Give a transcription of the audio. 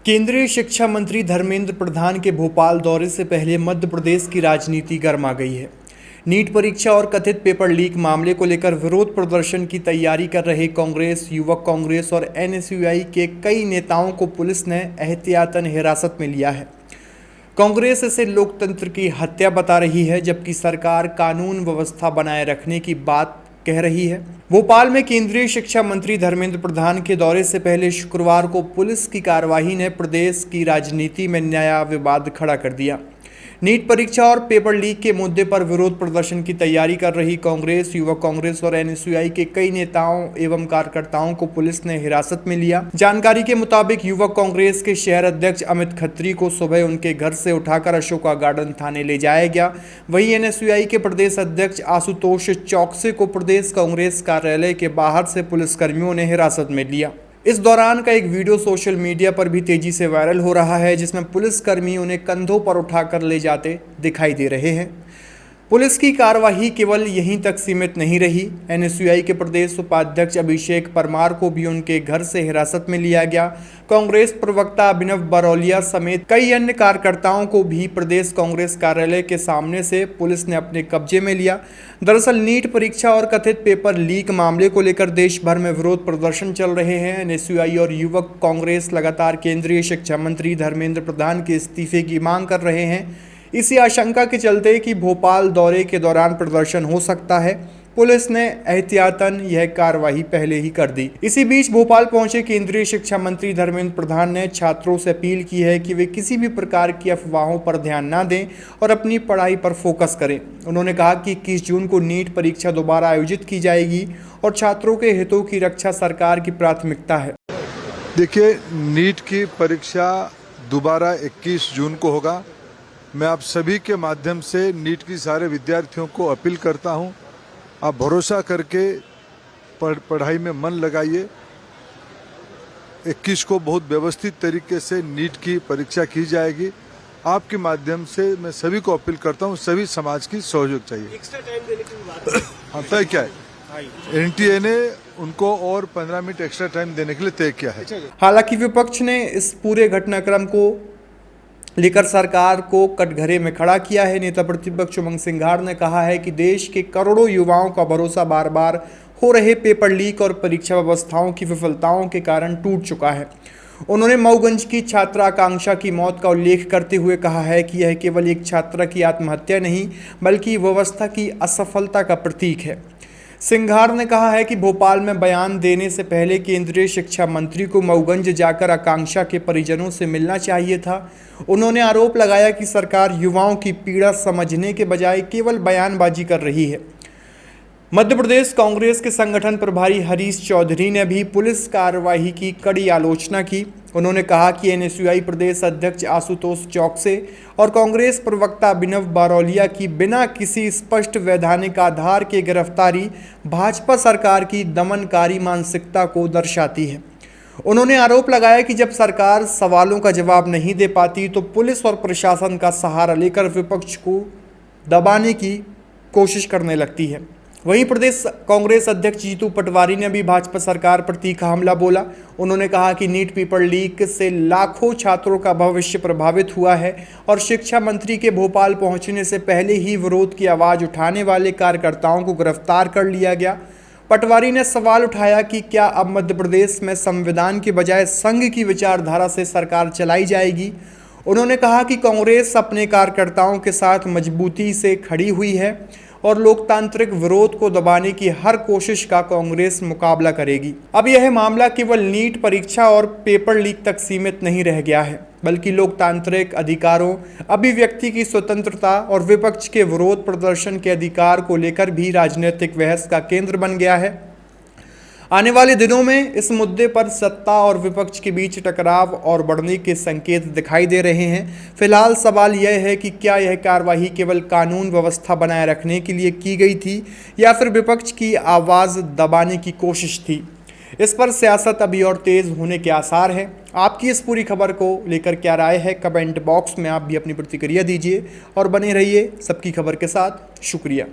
केंद्रीय शिक्षा मंत्री धर्मेंद्र प्रधान के भोपाल दौरे से पहले मध्य प्रदेश की राजनीति गर्मा गई है। नीट परीक्षा और कथित पेपर लीक मामले को लेकर विरोध प्रदर्शन की तैयारी कर रहे कांग्रेस, युवक कांग्रेस और एनएसयूआई के कई नेताओं को पुलिस ने एहतियातन हिरासत में लिया है। कांग्रेस इसे लोकतंत्र की हत्या बता रही है, जबकि सरकार कानून व्यवस्था बनाए रखने की बात कह रही है। भोपाल में केंद्रीय शिक्षा मंत्री धर्मेंद्र प्रधान के दौरे से पहले शुक्रवार को पुलिस की कार्रवाई ने प्रदेश की राजनीति में नया विवाद खड़ा कर दिया। नीट परीक्षा और पेपर लीक के मुद्दे पर विरोध प्रदर्शन की तैयारी कर रही कांग्रेस, युवक कांग्रेस और एनएसयूआई के कई नेताओं एवं कार्यकर्ताओं को पुलिस ने हिरासत में लिया। जानकारी के मुताबिक युवक कांग्रेस के शहर अध्यक्ष अमित खत्री को सुबह उनके घर से उठाकर अशोका गार्डन थाने ले जाया गया। वहीं एनएसयूआई के प्रदेश अध्यक्ष आशुतोष चौकसे को प्रदेश कांग्रेस कार्यालय के बाहर से पुलिसकर्मियों ने हिरासत में लिया। इस दौरान का एक वीडियो सोशल मीडिया पर भी तेजी से वायरल हो रहा है, जिसमें पुलिसकर्मी उन्हें कंधों पर उठाकर ले जाते दिखाई दे रहे हैं। पुलिस की कार्रवाई केवल यहीं तक सीमित नहीं रही। एनएसयूआई के प्रदेश उपाध्यक्ष अभिषेक परमार को भी उनके घर से हिरासत में लिया गया। कांग्रेस प्रवक्ता अभिनव बरौलिया समेत कई अन्य कार्यकर्ताओं को भी प्रदेश कांग्रेस कार्यालय के सामने से पुलिस ने अपने कब्जे में लिया। दरअसल नीट परीक्षा और कथित पेपर लीक मामले को लेकर देश भर में विरोध प्रदर्शन चल रहे हैं। एनएसयूआई और युवक कांग्रेस लगातार केंद्रीय शिक्षा मंत्री धर्मेंद्र प्रधान के इस्तीफे की मांग कर रहे हैं। इसी आशंका के चलते कि भोपाल दौरे के दौरान प्रदर्शन हो सकता है, पुलिस ने एहतियातन यह कार्रवाई पहले ही कर दी। इसी बीच भोपाल पहुंचे केंद्रीय शिक्षा मंत्री धर्मेंद्र प्रधान ने छात्रों से अपील की है कि वे किसी भी प्रकार की अफवाहों पर ध्यान न दें और अपनी पढ़ाई पर फोकस करें। उन्होंने कहा कि 21 जून को नीट परीक्षा दोबारा आयोजित की जाएगी और छात्रों के हितों की रक्षा सरकार की प्राथमिकता है। देखिए, नीट की परीक्षा दोबारा 21 जून को होगा। मैं आप सभी के माध्यम से नीट की सारे विद्यार्थियों को अपील करता हूं, आप भरोसा करके पढ़ाई में मन लगाइए। 21 को बहुत व्यवस्थित तरीके से नीट की परीक्षा की जाएगी। आपके माध्यम से मैं सभी को अपील करता हूं, सभी समाज की सहयोग चाहिए। एक्स्ट्रा टाइम देने की बात हाँ, तय क्या है, एनटीए ने उनको और 15 मिनट एक्स्ट्रा टाइम देने के लिए तय किया है। हालांकि विपक्ष ने इस पूरे घटनाक्रम को लेकर सरकार को कटघरे में खड़ा किया है। नेता प्रतिपक्ष उमंग सिंघार ने कहा है कि देश के करोड़ों युवाओं का भरोसा बार बार हो रहे पेपर लीक और परीक्षा व्यवस्थाओं की विफलताओं के कारण टूट चुका है। उन्होंने मऊगंज की छात्रा आकांक्षा की मौत का उल्लेख करते हुए कहा है कि यह केवल एक छात्रा की आत्महत्या नहीं, बल्कि व्यवस्था की असफलता का प्रतीक है। सिंघार ने कहा है कि भोपाल में बयान देने से पहले केंद्रीय शिक्षा मंत्री को मऊगंज जाकर आकांक्षा के परिजनों से मिलना चाहिए था। उन्होंने आरोप लगाया कि सरकार युवाओं की पीड़ा समझने के बजाय केवल बयानबाजी कर रही है। मध्य प्रदेश कांग्रेस के संगठन प्रभारी हरीश चौधरी ने भी पुलिस कार्रवाई की कड़ी आलोचना की। उन्होंने कहा कि एनएसयूआई प्रदेश अध्यक्ष आशुतोष चौकसे और कांग्रेस प्रवक्ता अभिनव बरौलिया की बिना किसी स्पष्ट वैधानिक आधार के गिरफ्तारी भाजपा सरकार की दमनकारी मानसिकता को दर्शाती है। उन्होंने आरोप लगाया कि जब सरकार सवालों का जवाब नहीं दे पाती तो पुलिस और प्रशासन का सहारा लेकर विपक्ष को दबाने की कोशिश करने लगती है। वहीं प्रदेश कांग्रेस अध्यक्ष जीतू पटवारी ने भी भाजपा सरकार पर तीखा हमला बोला। उन्होंने कहा कि नीट पेपर लीक से लाखों छात्रों का भविष्य प्रभावित हुआ है और शिक्षा मंत्री के भोपाल पहुंचने से पहले ही विरोध की आवाज़ उठाने वाले कार्यकर्ताओं को गिरफ्तार कर लिया गया। पटवारी ने सवाल उठाया कि क्या अब मध्य प्रदेश में संविधान के बजाय संघ की विचारधारा से सरकार चलाई जाएगी। उन्होंने कहा कि कांग्रेस अपने कार्यकर्ताओं के साथ मजबूती से खड़ी हुई है और लोकतांत्रिक विरोध को दबाने की हर कोशिश का कांग्रेस मुकाबला करेगी। अब यह मामला केवल नीट परीक्षा और पेपर लीक तक सीमित नहीं रह गया है, बल्कि लोकतांत्रिक अधिकारों, अभिव्यक्ति की स्वतंत्रता और विपक्ष के विरोध प्रदर्शन के अधिकार को लेकर भी राजनीतिक बहस का केंद्र बन गया है। आने वाले दिनों में इस मुद्दे पर सत्ता और विपक्ष के बीच टकराव और बढ़ने के संकेत दिखाई दे रहे हैं। फिलहाल सवाल यह है कि क्या यह कार्रवाई केवल कानून व्यवस्था बनाए रखने के लिए की गई थी या फिर विपक्ष की आवाज़ दबाने की कोशिश थी। इस पर सियासत अभी और तेज़ होने के आसार हैं। आपकी इस पूरी खबर को लेकर क्या राय है, कमेंट बॉक्स में आप भी अपनी प्रतिक्रिया दीजिए और बने रहिए सबकी खबर के साथ। शुक्रिया।